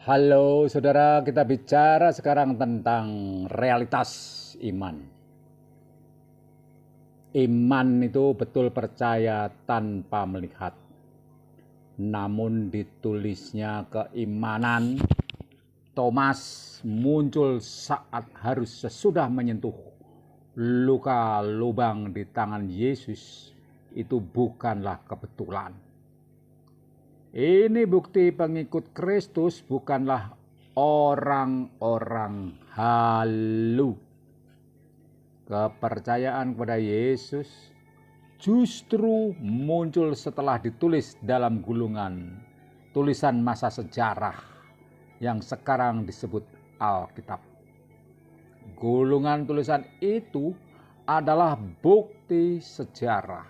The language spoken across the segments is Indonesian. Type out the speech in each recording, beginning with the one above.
Halo saudara, kita bicara sekarang tentang realitas iman. Iman itu betul percaya tanpa melihat. Namun ditulisnya keimanan Thomas muncul saat harus sesudah menyentuh luka lubang di tangan Yesus. Itu bukanlah kebetulan. Ini bukti pengikut Kristus bukanlah orang-orang halu. Kepercayaan kepada Yesus justru muncul setelah ditulis dalam gulungan tulisan masa sejarah yang sekarang disebut Alkitab. Gulungan tulisan itu adalah bukti sejarah,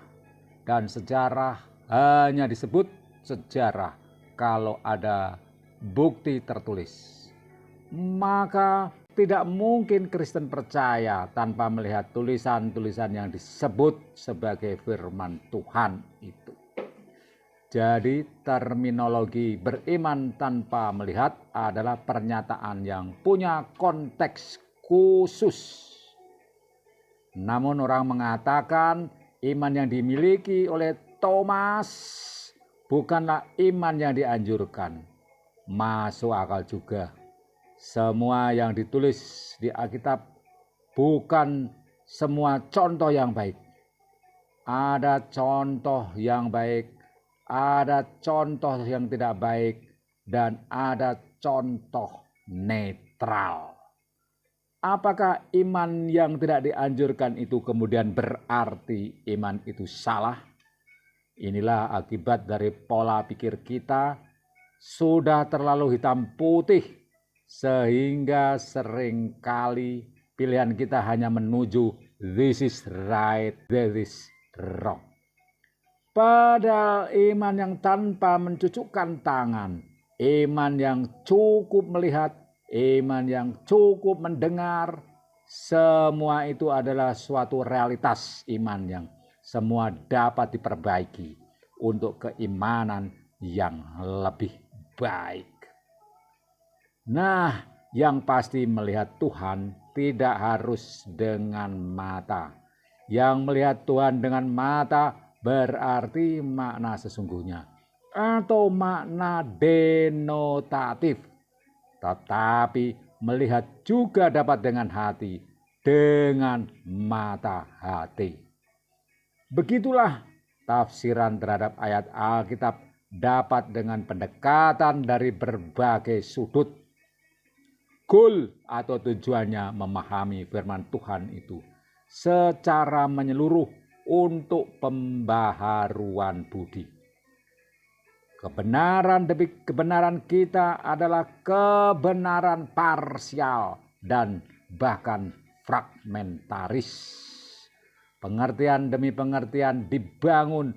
dan sejarah hanya disebut sejarah kalau ada bukti tertulis. Maka tidak mungkin Kristen percaya tanpa melihat tulisan-tulisan yang disebut sebagai firman Tuhan itu. Jadi terminologi beriman tanpa melihat adalah pernyataan yang punya konteks khusus. Namun orang mengatakan iman yang dimiliki oleh Thomas bukanlah iman yang dianjurkan. Masuk akal juga. Semua yang ditulis di Alkitab bukan semua contoh yang baik. Ada contoh yang baik, ada contoh yang tidak baik, dan ada contoh netral. Apakah iman yang tidak dianjurkan itu kemudian berarti iman itu salah? Inilah akibat dari pola pikir kita sudah terlalu hitam putih, sehingga seringkali pilihan kita hanya menuju this is right, that is wrong. Padahal iman yang tanpa mencucukkan tangan, iman yang cukup melihat, iman yang cukup mendengar, semua itu adalah suatu realitas iman yang semua dapat diperbaiki untuk keimanan yang lebih baik. Nah, yang pasti melihat Tuhan tidak harus dengan mata. Yang melihat Tuhan dengan mata berarti makna sesungguhnya atau makna denotatif. Tetapi melihat juga dapat dengan hati, dengan mata hati. Begitulah tafsiran terhadap ayat Alkitab dapat dengan pendekatan dari berbagai sudut. Goal atau tujuannya memahami firman Tuhan itu secara menyeluruh untuk pembaharuan budi. Kebenaran demi kebenaran kita adalah kebenaran parsial dan bahkan fragmentaris. Pengertian demi pengertian dibangun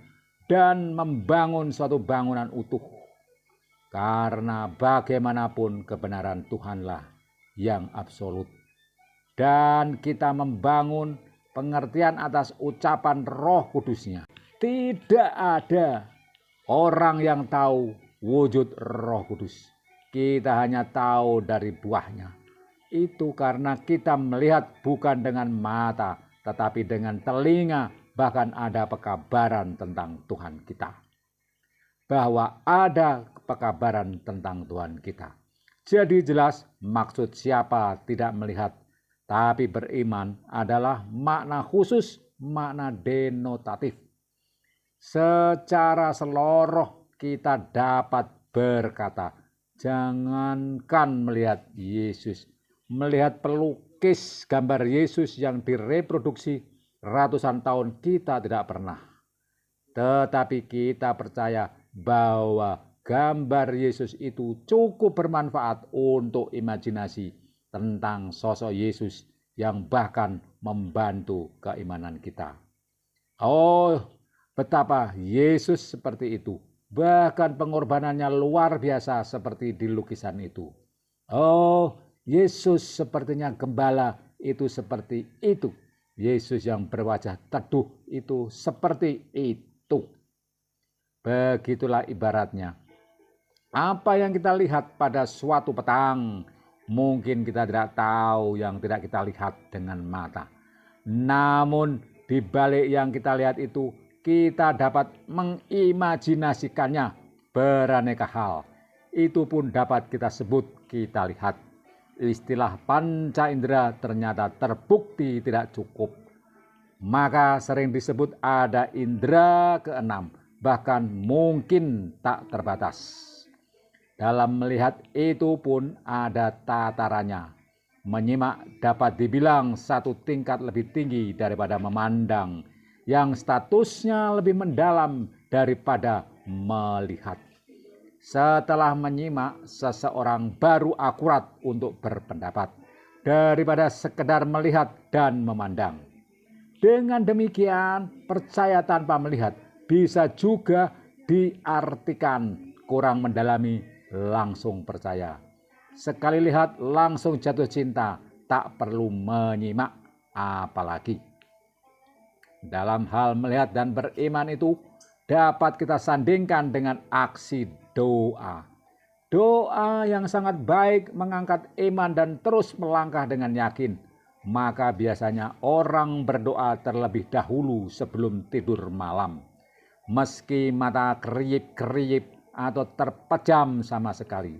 dan membangun suatu bangunan utuh. Karena bagaimanapun kebenaran Tuhanlah yang absolut. Dan kita membangun pengertian atas ucapan Roh Kudusnya. Tidak ada orang yang tahu wujud Roh Kudus. Kita hanya tahu dari buahnya. Itu karena kita melihat bukan dengan mata, tetapi dengan telinga, bahkan ada pekabaran tentang Tuhan kita. Bahwa ada pekabaran tentang Tuhan kita. Jadi jelas maksud siapa tidak melihat tapi beriman adalah makna khusus, makna denotatif. Secara seluruh kita dapat berkata, jangankan melihat Yesus, melihat pelukis gambar Yesus yang direproduksi ratusan tahun kita tidak pernah. Tetapi kita percaya bahwa gambar Yesus itu cukup bermanfaat untuk imajinasi tentang sosok Yesus yang bahkan membantu keimanan kita. Oh, betapa Yesus seperti itu. Bahkan pengorbanannya luar biasa seperti di lukisan itu. Oh, Yesus sepertinya gembala itu seperti itu. Yesus yang berwajah teduh itu seperti itu. Begitulah ibaratnya. Apa yang kita lihat pada suatu petang, mungkin kita tidak tahu yang tidak kita lihat dengan mata. Namun di balik yang kita lihat itu, kita dapat mengimajinasikannya beraneka hal. Itu pun dapat kita sebut kita lihat. Istilah panca indera ternyata terbukti tidak cukup. Maka sering disebut ada indera keenam, bahkan mungkin tak terbatas. Dalam melihat itu pun ada tatarannya. Menyimak dapat dibilang satu tingkat lebih tinggi daripada memandang, yang statusnya lebih mendalam daripada melihat. Setelah menyimak, seseorang baru akurat untuk berpendapat daripada sekedar melihat dan memandang. Dengan demikian, percaya tanpa melihat bisa juga diartikan kurang mendalami, langsung percaya. Sekali lihat langsung jatuh cinta, tak perlu menyimak apalagi. Dalam hal melihat dan beriman itu dapat kita sandingkan dengan aksi doa. Doa yang sangat baik mengangkat iman dan terus melangkah dengan yakin. Maka biasanya orang berdoa terlebih dahulu sebelum tidur malam. Meski mata keriyip-keriyip atau terpejam sama sekali.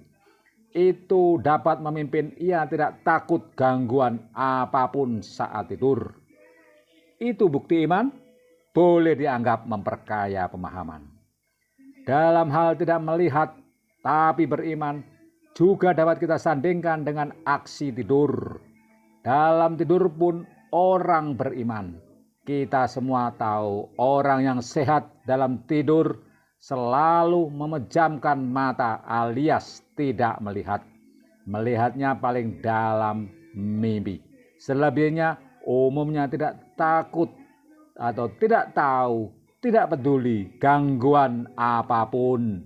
Itu dapat memimpin ia tidak takut gangguan apapun saat tidur. Itu bukti iman, boleh dianggap memperkaya pemahaman. Dalam hal tidak melihat tapi beriman, juga dapat kita sandingkan dengan aksi tidur. Dalam tidur pun orang beriman. Kita semua tahu orang yang sehat dalam tidur selalu memejamkan mata alias tidak melihat. Melihatnya paling dalam mimpi. Selebihnya umumnya tidak takut atau tidak tahu, tidak peduli gangguan apapun.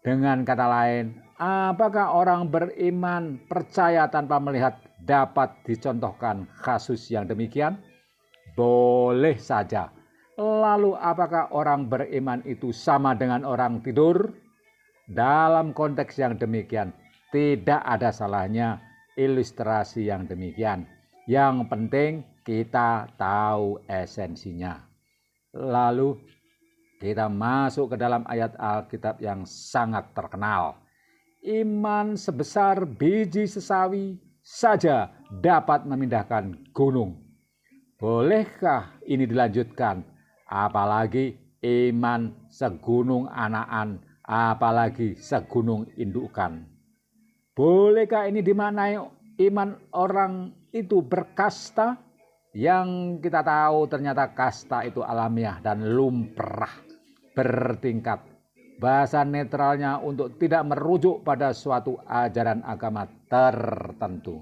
Dengan kata lain, apakah orang beriman percaya tanpa melihat dapat dicontohkan kasus yang demikian? Boleh saja. Lalu apakah orang beriman itu sama dengan orang tidur? Dalam konteks yang demikian, tidak ada salahnya ilustrasi yang demikian. Yang penting kita tahu esensinya. Lalu kita masuk ke dalam ayat Alkitab yang sangat terkenal. Iman sebesar biji sesawi saja dapat memindahkan gunung. Bolehkah ini dilanjutkan? Apalagi iman segunung anakan, apalagi segunung indukan. Bolehkah ini dimaknai iman orang itu berkasta? Yang kita tahu ternyata kasta itu alamiah dan lumrah, bertingkat. Bahasa netralnya untuk tidak merujuk pada suatu ajaran agama tertentu.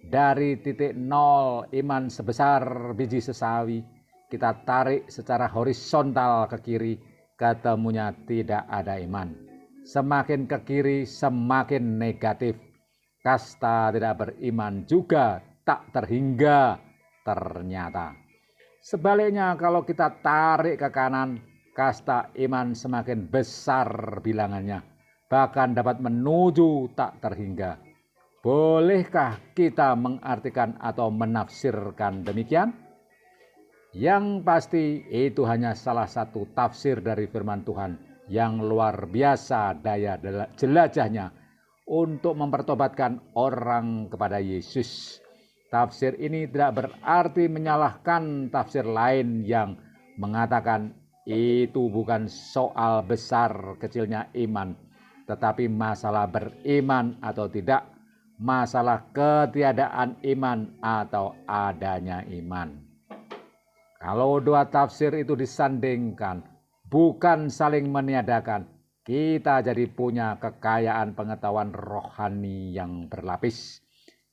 Dari titik nol iman sebesar biji sesawi, kita tarik secara horizontal ke kiri, ketemunya tidak ada iman. Semakin ke kiri semakin negatif. Kasta tidak beriman juga tak terhingga ternyata. Sebaliknya kalau kita tarik ke kanan, kasta iman semakin besar bilangannya, bahkan dapat menuju tak terhingga. Bolehkah kita mengartikan atau menafsirkan demikian? Yang pasti itu hanya salah satu tafsir dari firman Tuhan yang luar biasa daya jelajahnya untuk mempertobatkan orang kepada Yesus. Tafsir ini tidak berarti menyalahkan tafsir lain yang mengatakan itu bukan soal besar kecilnya iman, tetapi masalah beriman atau tidak, masalah ketiadaan iman atau adanya iman. Kalau dua tafsir itu disandingkan, bukan saling meniadakan, kita jadi punya kekayaan pengetahuan rohani yang berlapis,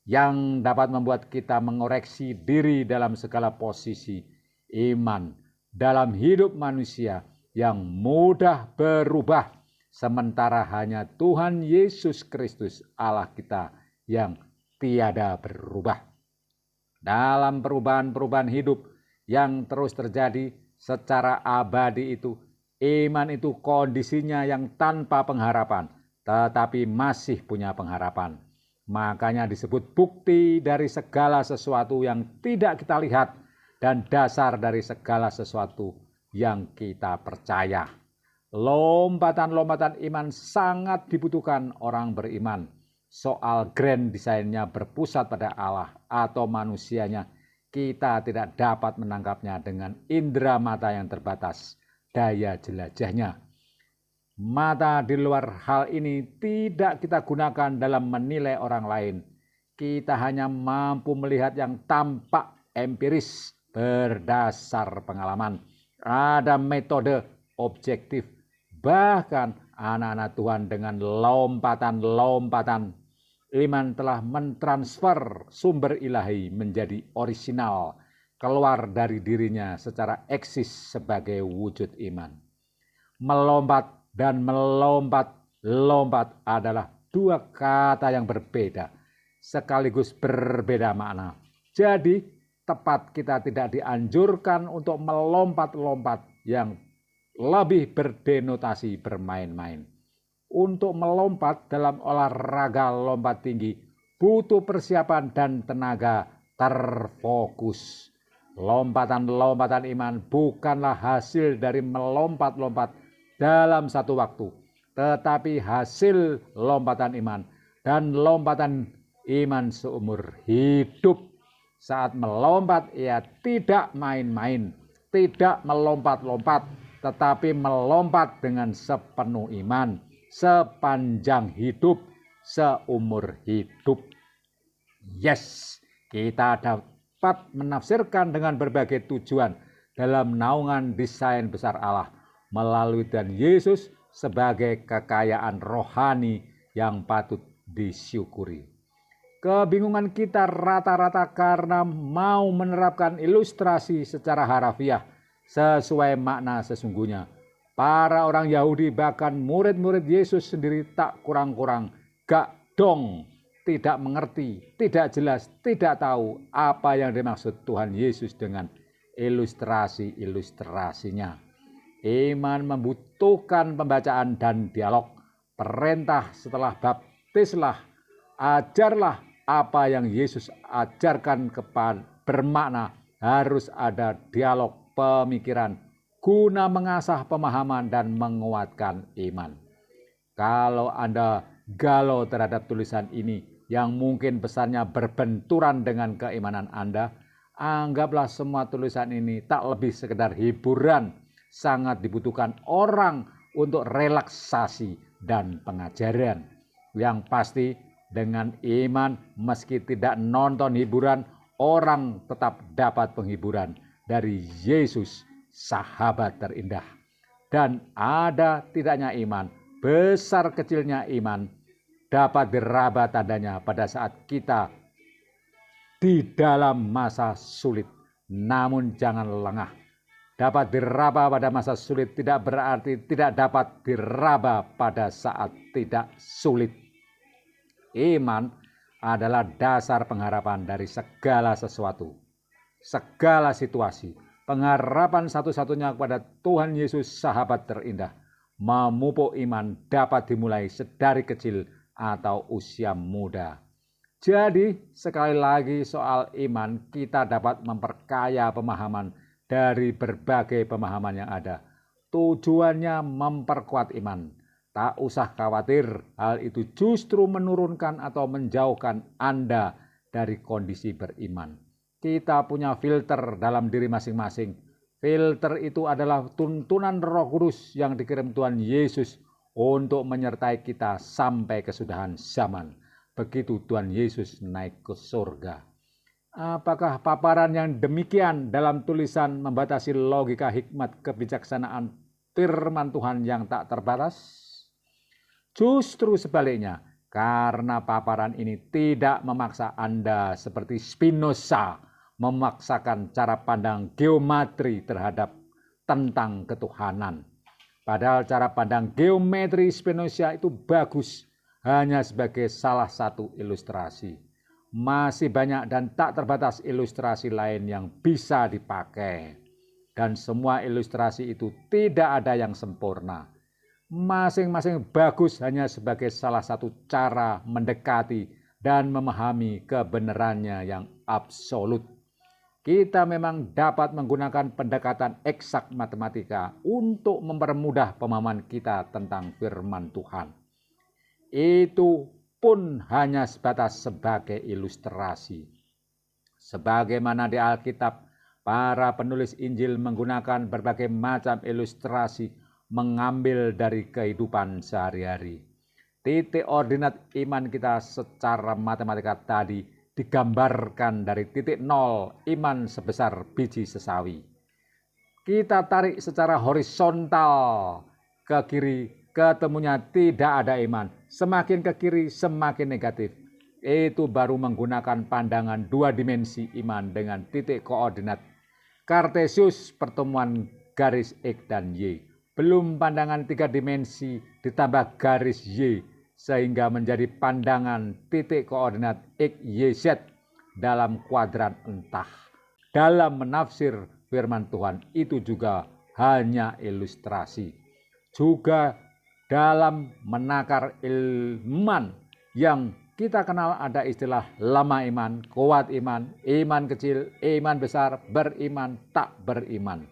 yang dapat membuat kita mengoreksi diri dalam segala posisi iman dalam hidup manusia yang mudah berubah, sementara hanya Tuhan Yesus Kristus Allah kita yang tiada berubah. Dalam perubahan-perubahan hidup yang terus terjadi secara abadi itu, Iman itu kondisinya yang tanpa pengharapan, tetapi masih punya pengharapan. Makanya disebut bukti dari segala sesuatu yang tidak kita lihat dan dasar dari segala sesuatu yang kita percaya. Lompatan-lompatan iman sangat dibutuhkan orang beriman. Soal grand desainnya berpusat pada Allah atau manusianya, kita tidak dapat menangkapnya dengan indera mata yang terbatas, daya jelajahnya. Mata di luar hal ini tidak kita gunakan dalam menilai orang lain. Kita hanya mampu melihat yang tampak empiris berdasar pengalaman. Ada metode objektif. Bahkan anak-anak Tuhan dengan lompatan-lompatan iman telah mentransfer sumber ilahi menjadi orisinal, keluar dari dirinya secara eksis sebagai wujud iman. Melompat dan melompat-lompat adalah dua kata yang berbeda, sekaligus berbeda makna. Jadi, tepat kita tidak dianjurkan untuk melompat-lompat yang lebih berdenotasi bermain-main. Untuk melompat dalam olahraga lompat tinggi butuh persiapan dan tenaga terfokus. Lompatan-lompatan iman bukanlah hasil dari melompat-lompat dalam satu waktu, tetapi hasil lompatan iman dan lompatan iman seumur hidup. Saat melompat, ia tidak main-main, tidak melompat-lompat, tetapi melompat dengan sepenuh iman, sepanjang hidup, seumur hidup. Yes, kita dapat menafsirkan dengan berbagai tujuan dalam naungan desain besar Allah melalui Tuhan Yesus sebagai kekayaan rohani yang patut disyukuri. Kebingungan kita rata-rata karena mau menerapkan ilustrasi secara harafiah sesuai makna sesungguhnya. Para orang Yahudi bahkan murid-murid Yesus sendiri tak kurang-kurang gak dong, tidak mengerti, tidak jelas, tidak tahu apa yang dimaksud Tuhan Yesus dengan ilustrasi-ilustrasinya. Iman membutuhkan pembacaan dan dialog. Perintah setelah baptislah, ajarlah apa yang Yesus ajarkan kepada bermakna. Harus ada dialog pemikiran guna mengasah pemahaman dan menguatkan iman. Kalau Anda galau terhadap tulisan ini yang mungkin pesannya berbenturan dengan keimanan Anda, anggaplah semua tulisan ini tak lebih sekedar hiburan. Sangat dibutuhkan orang untuk relaksasi dan pengajaran. Yang pasti dengan iman meski tidak nonton hiburan, orang tetap dapat penghiburan dari Yesus, sahabat terindah. Dan ada tidaknya iman, besar kecilnya iman dapat diraba tandanya pada saat kita di dalam masa sulit. Namun jangan lengah. Dapat diraba pada masa sulit tidak berarti tidak dapat diraba pada saat tidak sulit. Iman adalah dasar pengharapan dari segala sesuatu, segala situasi. Pengharapan satu-satunya kepada Tuhan Yesus, sahabat terindah. Memupuk iman dapat dimulai sedari kecil atau usia muda. Jadi sekali lagi soal iman, kita dapat memperkaya pemahaman dari berbagai pemahaman yang ada. Tujuannya memperkuat iman. Tak usah khawatir, hal itu justru menurunkan atau menjauhkan Anda dari kondisi beriman. Kita punya filter dalam diri masing-masing. Filter itu adalah tuntunan Roh Kudus yang dikirim Tuhan Yesus untuk menyertai kita sampai kesudahan zaman. Begitu Tuhan Yesus naik ke surga. Apakah paparan yang demikian dalam tulisan membatasi logika, hikmat, kebijaksanaan firman Tuhan yang tak terbatas? Justru sebaliknya, karena paparan ini tidak memaksa Anda seperti Spinoza memaksakan cara pandang geometri terhadap tentang ketuhanan. Padahal cara pandang geometri Spinoza itu bagus, hanya sebagai salah satu ilustrasi. Masih banyak dan tak terbatas ilustrasi lain yang bisa dipakai. dan semua ilustrasi itu tidak ada yang sempurna. Masing-masing bagus hanya sebagai salah satu cara mendekati dan memahami kebenarannya yang absolut. Kita memang dapat menggunakan pendekatan eksak matematika untuk mempermudah pemahaman kita tentang firman Tuhan. Itu pun hanya sebatas sebagai ilustrasi. Sebagaimana di Alkitab, para penulis Injil menggunakan berbagai macam ilustrasi mengambil dari kehidupan sehari-hari. Titik ordinat iman kita secara matematika tadi digambarkan dari titik nol iman sebesar biji sesawi. Kita tarik secara horizontal ke kiri, ketemunya tidak ada iman. Semakin ke kiri semakin negatif. Itu baru menggunakan pandangan 2 dimensi iman dengan titik koordinat Kartesius, pertemuan garis X dan Y. Belum pandangan 3 dimensi ditambah garis Y, sehingga menjadi pandangan titik koordinat X, Y, Z dalam kuadran entah. Dalam menafsir firman Tuhan itu juga hanya ilustrasi. Juga dalam menakar ilman yang kita kenal ada istilah lama iman, kuat iman, iman kecil, iman besar, beriman, tak beriman.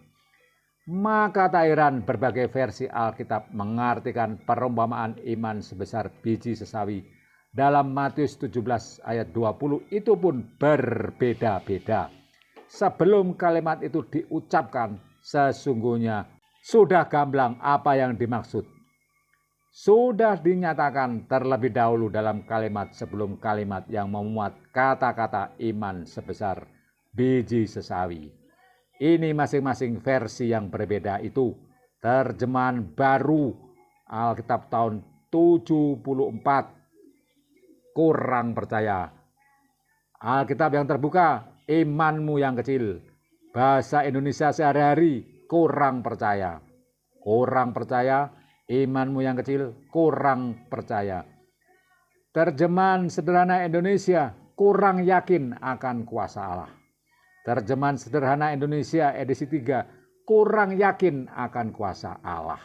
Maka tak heran berbagai versi Alkitab mengartikan perumpamaan iman sebesar biji sesawi. Dalam Matius 17 ayat 20 itu pun berbeda-beda. Sebelum kalimat itu diucapkan, sesungguhnya sudah gamblang apa yang dimaksud. Sudah dinyatakan terlebih dahulu dalam kalimat sebelum kalimat yang memuat kata-kata iman sebesar biji sesawi. Ini masing-masing versi yang berbeda itu. Terjemahan baru Alkitab tahun 74 kurang percaya. Alkitab yang terbuka, imanmu yang kecil. Bahasa Indonesia sehari-hari, kurang percaya. Kurang percaya, imanmu yang kecil, kurang percaya. Terjemahan sederhana Indonesia, kurang yakin akan kuasa Allah. Terjemahan sederhana Indonesia edisi 3, kurang yakin akan kuasa Allah.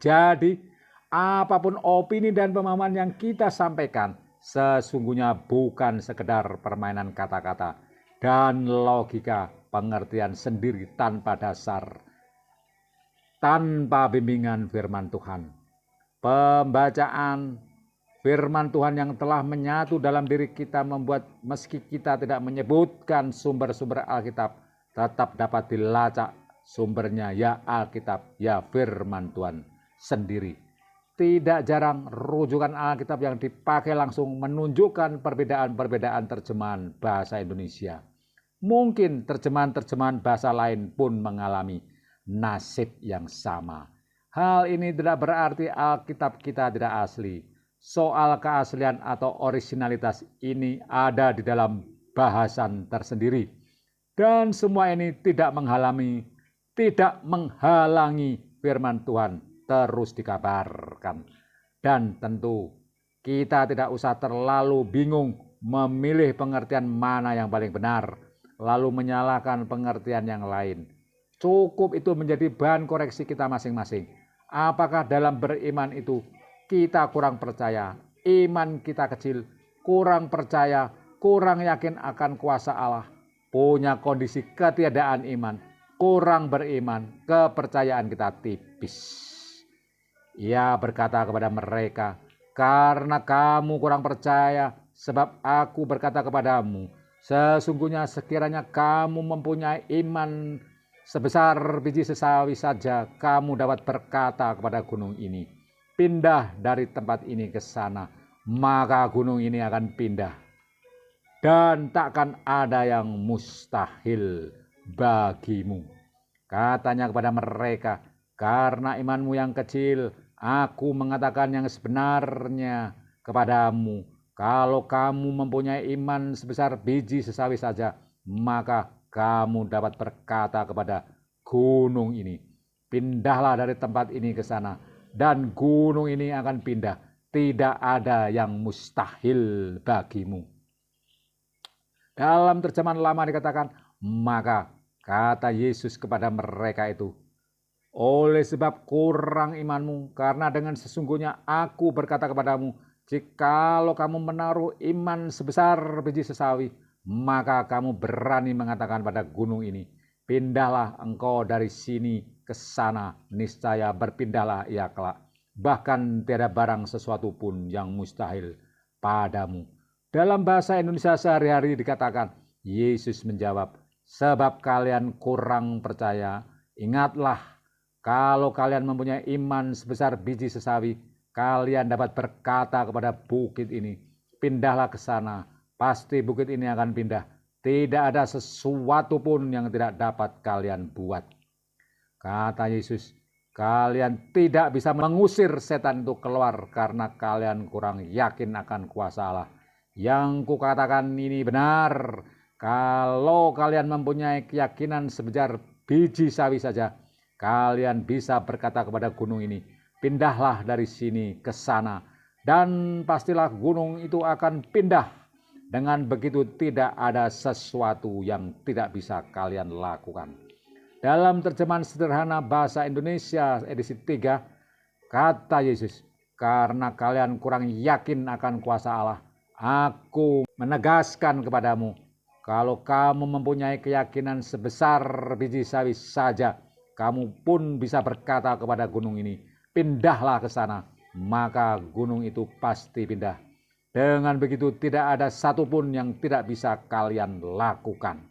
Jadi, apapun opini dan pemahaman yang kita sampaikan, sesungguhnya bukan sekedar permainan kata-kata dan logika pengertian sendiri tanpa dasar, tanpa bimbingan firman Tuhan. Pembacaan firman Tuhan yang telah menyatu dalam diri kita membuat meski kita tidak menyebutkan sumber-sumber Alkitab, tetap dapat dilacak sumbernya ya Alkitab, ya firman Tuhan sendiri. Tidak jarang rujukan Alkitab yang dipakai langsung menunjukkan perbedaan-perbedaan terjemahan bahasa Indonesia. Mungkin terjemahan-terjemahan bahasa lain pun mengalami nasib yang sama. Hal ini tidak berarti Alkitab kita tidak asli. Soal keaslian atau originalitas ini ada di dalam bahasan tersendiri. Dan semua ini tidak menghalangi firman Tuhan terus dikabarkan. Dan tentu kita tidak usah terlalu bingung memilih pengertian mana yang paling benar, lalu menyalahkan pengertian yang lain. Cukup itu menjadi bahan koreksi kita masing-masing. Apakah dalam beriman itu kita kurang percaya, iman kita kecil, kurang percaya, kurang yakin akan kuasa Allah, punya kondisi ketiadaan iman, kurang beriman, kepercayaan kita tipis. Ia berkata kepada mereka, karena kamu kurang percaya, sebab aku berkata kepadamu, sesungguhnya sekiranya kamu mempunyai iman sebesar biji sesawi saja, kamu dapat berkata kepada gunung ini, pindah dari tempat ini ke sana, maka gunung ini akan pindah. Dan takkan ada yang mustahil bagimu. Katanya kepada mereka, karena imanmu yang kecil, aku mengatakan yang sebenarnya kepadamu. Kalau kamu mempunyai iman sebesar biji sesawi saja, maka kamu dapat berkata kepada gunung ini, pindahlah dari tempat ini ke sana, dan gunung ini akan pindah. Tidak ada yang mustahil bagimu. Dalam terjemahan lama dikatakan, maka Kata Yesus kepada mereka itu, oleh sebab kurang imanmu, karena dengan sesungguhnya aku berkata kepadamu, jikalau kamu menaruh iman sebesar biji sesawi, maka kamu berani mengatakan pada gunung ini, pindahlah engkau dari sini ke sana, niscaya berpindahlah ia kelak. Bahkan tiada barang sesuatu pun yang mustahil padamu. Dalam bahasa Indonesia sehari-hari dikatakan, Yesus menjawab, sebab kalian kurang percaya, ingatlah, kalau kalian mempunyai iman sebesar biji sesawi, kalian dapat berkata kepada bukit ini, pindahlah ke sana, pasti bukit ini akan pindah. Tidak ada sesuatu pun yang tidak dapat kalian buat. Kata Yesus, kalian tidak bisa mengusir setan itu keluar karena kalian kurang yakin akan kuasa Allah. Yang kukatakan ini benar, kalau kalian mempunyai keyakinan sebesar biji sawi saja, kalian bisa berkata kepada gunung ini, pindahlah dari sini ke sana, dan pastilah gunung itu akan pindah. Dengan begitu tidak ada sesuatu yang tidak bisa kalian lakukan. Dalam terjemahan sederhana bahasa Indonesia edisi 3, kata Yesus, karena kalian kurang yakin akan kuasa Allah, aku menegaskan kepadamu, kalau kamu mempunyai keyakinan sebesar biji sawi saja, kamu pun bisa berkata kepada gunung ini, pindahlah ke sana, maka gunung itu pasti pindah. Dengan begitu tidak ada satupun yang tidak bisa kalian lakukan.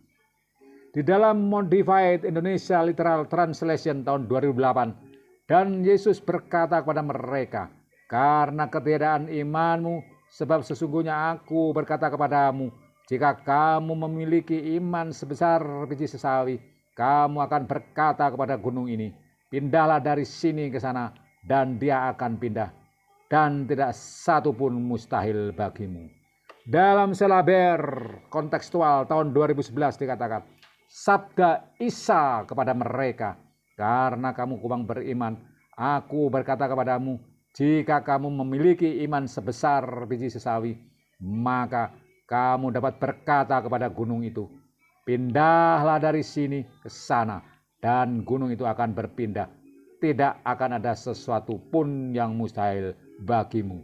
Di dalam Modified Indonesia Literal Translation tahun 2008, dan Yesus berkata kepada mereka, karena ketiadaan imanmu, sebab sesungguhnya aku berkata kepadamu, jika kamu memiliki iman sebesar biji sesawi, kamu akan berkata kepada gunung ini, pindahlah dari sini ke sana, dan dia akan pindah. Dan tidak satu pun mustahil bagimu. Dalam Selaber kontekstual tahun 2011 dikatakan, sabda Isa kepada mereka, karena kamu kurang beriman, aku berkata kepadamu, jika kamu memiliki iman sebesar biji sesawi, maka kamu dapat berkata kepada gunung itu, pindahlah dari sini ke sana, dan gunung itu akan berpindah. Tidak akan ada sesuatu pun yang mustahil bagimu.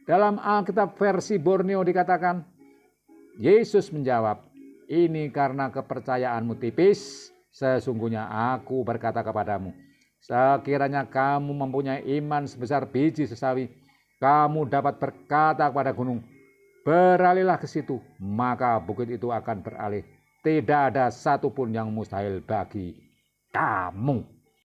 Dalam Alkitab versi Borneo dikatakan, Yesus menjawab, ini karena kepercayaanmu tipis, sesungguhnya aku berkata kepadamu, sekiranya kamu mempunyai iman sebesar biji sesawi, kamu dapat berkata kepada gunung, beralihlah ke situ, maka bukit itu akan beralih. Tidak ada satupun yang mustahil bagi kamu.